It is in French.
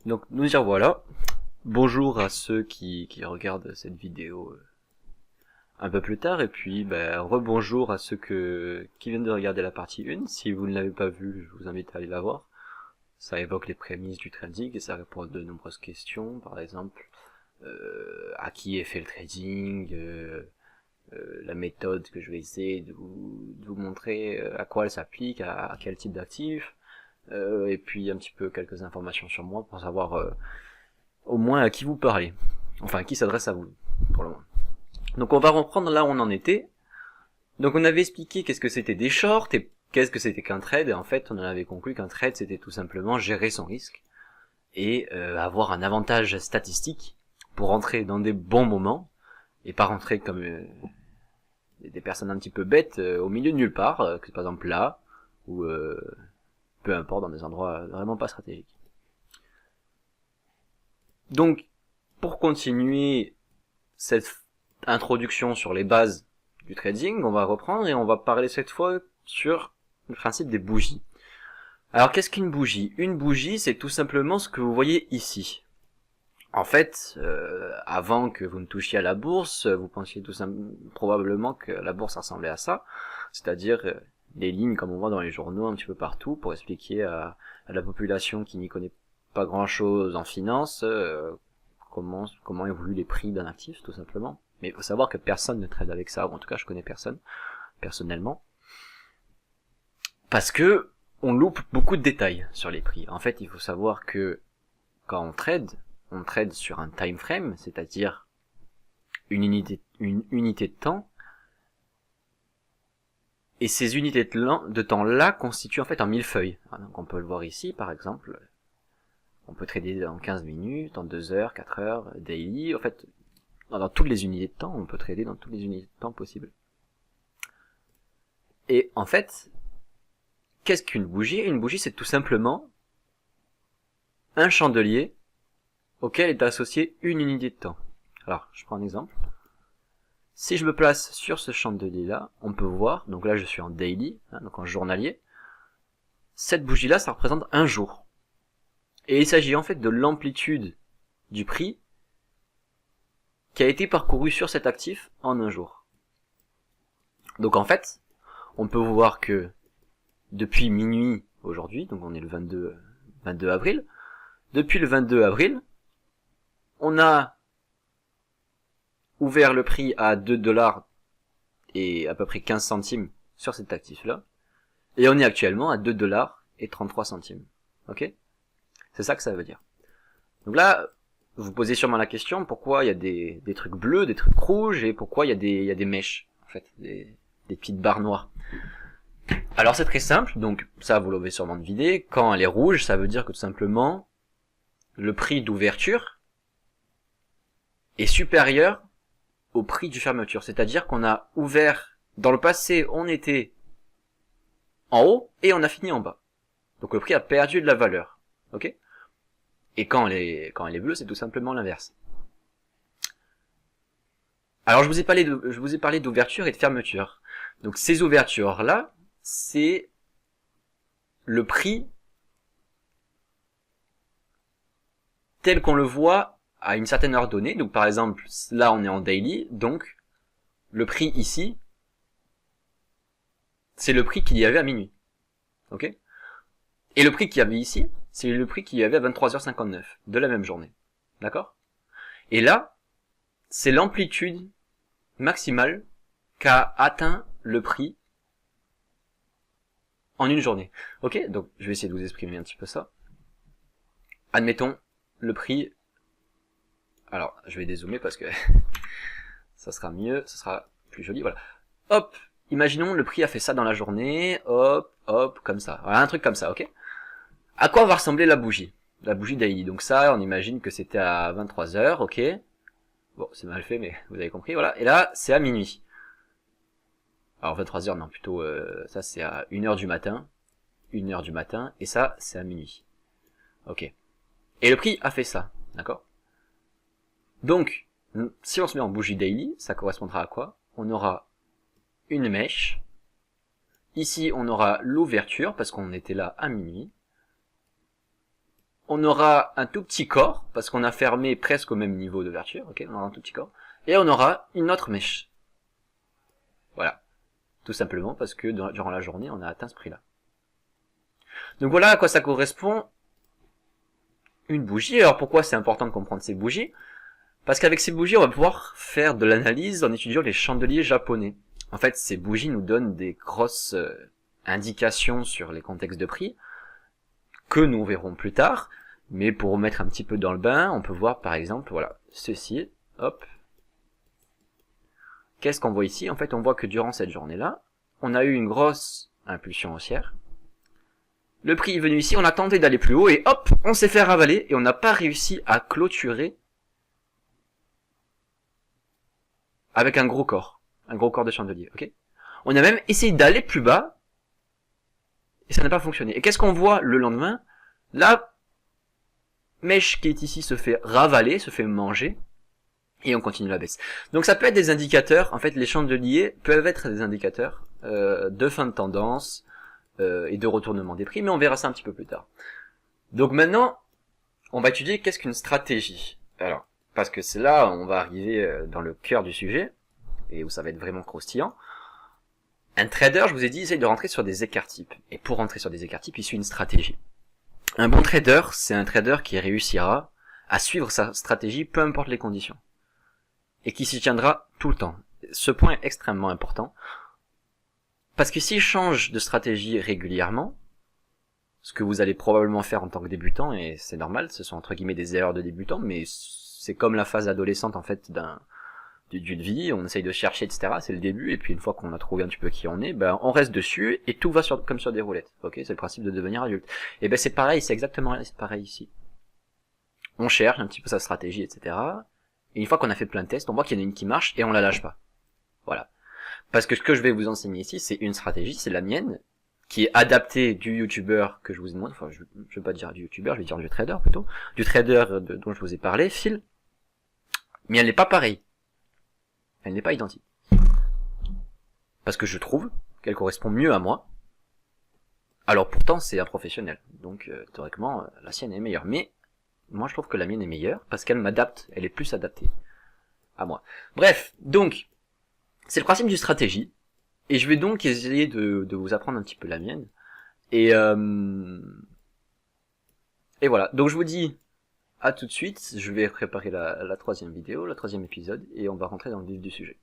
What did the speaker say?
Donc nous dire voilà, bonjour à ceux qui regardent cette vidéo un peu plus tard, et puis rebonjour à ceux qui viennent de regarder la partie 1. Si vous ne l'avez pas vue, je vous invite à aller la voir. Ça évoque les prémices du trading et ça répond à de nombreuses questions, par exemple à qui est fait le trading, la méthode que je vais essayer de vous montrer, à quoi elle s'applique, à quel type d'actif, et puis un petit peu quelques informations sur moi pour savoir au moins à qui vous parlez, enfin à qui s'adresse à vous pour le moment. Donc on va reprendre là où on en était. Donc on avait expliqué qu'est-ce que c'était des shorts et qu'est-ce que c'était qu'un trade, et en fait on en avait conclu qu'un trade c'était tout simplement gérer son risque et avoir un avantage statistique pour rentrer dans des bons moments et pas rentrer comme des personnes un petit peu bêtes au milieu de nulle part, que par exemple là ou peu importe, dans des endroits vraiment pas stratégiques. Donc pour continuer cette introduction sur les bases du trading, on va reprendre et on va parler cette fois sur le principe des bougies. Alors qu'est-ce qu'une bougie ? Une bougie, c'est tout simplement ce que vous voyez ici. En fait, avant que vous ne touchiez à la bourse, vous pensiez probablement que la bourse ressemblait à ça, c'est-à-dire des lignes comme on voit dans les journaux un petit peu partout pour expliquer à la population qui n'y connaît pas grand-chose en finance comment évoluent les prix d'un actif, tout simplement. Mais il faut savoir que personne ne trade avec ça, ou en tout cas je connais personne, personnellement. Parce que on loupe beaucoup de détails sur les prix. En fait, il faut savoir que quand on trade sur un time frame, c'est-à-dire une unité de temps, et ces unités de temps-là constituent en fait un millefeuille. Donc on peut le voir ici, par exemple, on peut trader en 15 minutes, en 2 heures, 4 heures, daily, en fait, dans toutes les unités de temps, on peut trader dans toutes les unités de temps possibles. Et en fait, qu'est-ce qu'une bougie ? Une bougie, c'est tout simplement un chandelier auquel est associée une unité de temps. Alors, je prends un exemple. Si je me place sur ce chandelier-là, on peut voir, donc là je suis en daily, donc en journalier, cette bougie-là, ça représente un jour. Et il s'agit en fait de l'amplitude du prix qui a été parcouru sur cet actif en un jour. Donc en fait, on peut voir que depuis minuit aujourd'hui, donc on est le 22 avril, depuis le 22 avril, on a ouvert le prix à 2 dollars et à peu près 15 centimes sur cet actif-là, et on est actuellement à 2 dollars et 33 centimes. Ok ? C'est ça que ça veut dire. Donc là, vous posez sûrement la question, pourquoi il y a des trucs bleus, des trucs rouges, et pourquoi il y a des mèches, en fait, des petites barres noires. Alors c'est très simple, donc ça vous l'avez sûrement deviné, quand elle est rouge, ça veut dire que tout simplement, le prix d'ouverture est supérieur au prix de fermeture. C'est-à-dire qu'on a ouvert, dans le passé, on était en haut, et on a fini en bas. Donc le prix a perdu de la valeur. Ok ? Et quand elle est bleue, c'est tout simplement l'inverse. Alors je vous ai parlé d'ouverture et de fermeture. Donc ces ouvertures-là, c'est le prix tel qu'on le voit à une certaine heure donnée. Donc par exemple, là on est en daily, donc le prix ici, c'est le prix qu'il y avait à minuit. Ok ? Et le prix qu'il y avait ici, c'est le prix qu'il y avait à 23h59 de la même journée. D'accord ? Et là, c'est l'amplitude maximale qu'a atteint le prix en une journée. Ok ? Donc je vais essayer de vous exprimer un petit peu ça. Admettons, le prix... Alors, je vais dézoomer parce que ça sera mieux, ça sera plus joli, voilà. Hop, imaginons le prix a fait ça dans la journée, hop, hop, comme ça. Voilà, un truc comme ça, ok ? À quoi va ressembler la bougie daily. Donc ça, on imagine que c'était à 23h, ok ? Bon, c'est mal fait, mais vous avez compris, voilà. Et là, c'est à minuit. Alors 23h, non, plutôt, ça c'est à 1h du matin. 1h du matin, et ça, c'est à minuit. Ok. Et le prix a fait ça, d'accord ? Donc, si on se met en bougie daily, ça correspondra à quoi ? On aura une mèche. Ici, on aura l'ouverture, parce qu'on était là à minuit. on aura un tout petit corps, parce qu'on a fermé presque au même niveau d'ouverture, ok, on aura un tout petit corps, et on aura une autre mèche. Voilà. Tout simplement parce que durant la journée, on a atteint ce prix-là. Donc voilà à quoi ça correspond une bougie. Alors pourquoi c'est important de comprendre ces bougies? Parce qu'avec ces bougies, on va pouvoir faire de l'analyse en étudiant les chandeliers japonais. En fait, ces bougies nous donnent des grosses indications sur les contextes de prix, que nous verrons plus tard. Mais pour mettre un petit peu dans le bain, on peut voir par exemple, voilà, ceci, hop. Qu'est-ce qu'on voit ici? En fait, on voit que durant cette journée-là, on a eu une grosse impulsion haussière. Le prix est venu ici, on a tenté d'aller plus haut et hop, on s'est fait ravaler et on n'a pas réussi à clôturer avec un gros corps de chandelier, ok? On a même essayé d'aller plus bas et ça n'a pas fonctionné. Et qu'est-ce qu'on voit le lendemain? La mèche qui est ici se fait ravaler, se fait manger et on continue la baisse. Donc ça peut être des indicateurs, en fait les chandeliers peuvent être des indicateurs de fin de tendance et de retournement des prix, mais on verra ça un petit peu plus tard. Donc maintenant, on va étudier qu'est-ce qu'une stratégie. Alors, parce que c'est là on va arriver dans le cœur du sujet, et où ça va être vraiment croustillant. Un trader, je vous ai dit, essaye de rentrer sur des écarts types. Et pour rentrer sur des écarts types, il suit une stratégie. Un bon trader, c'est un trader qui réussira à suivre sa stratégie, peu importe les conditions. Et qui s'y tiendra tout le temps. Ce point est extrêmement important. Parce que s'il change de stratégie régulièrement, ce que vous allez probablement faire en tant que débutant, et c'est normal, ce sont entre guillemets des erreurs de débutant, mais c'est comme la phase adolescente en fait d'une vie, on essaye de chercher, etc. C'est le début, et puis une fois qu'on a trouvé un petit peu qui on est, ben on reste dessus, et tout va comme sur des roulettes. Ok, c'est le principe de devenir adulte. Et ben c'est pareil, c'est exactement pareil ici. On cherche un petit peu sa stratégie, etc. Et une fois qu'on a fait plein de tests, on voit qu'il y en a une qui marche, et on la lâche pas. Voilà. Parce que ce que je vais vous enseigner ici, c'est une stratégie, c'est la mienne, qui est adaptée du youtubeur que je vous ai montré, enfin je vais pas dire du youtubeur, je vais dire du trader plutôt, du trader dont je vous ai parlé, Phil, mais elle n'est pas pareille. Elle n'est pas identique. Parce que je trouve qu'elle correspond mieux à moi. Alors pourtant c'est un professionnel, donc théoriquement la sienne est meilleure, mais moi je trouve que la mienne est meilleure parce qu'elle m'adapte, elle est plus adaptée à moi. Bref, donc c'est le principe d'une stratégie, et je vais donc essayer de vous apprendre un petit peu la mienne, et voilà, donc je vous dis à tout de suite, je vais préparer la troisième vidéo, le troisième épisode, et on va rentrer dans le vif du sujet.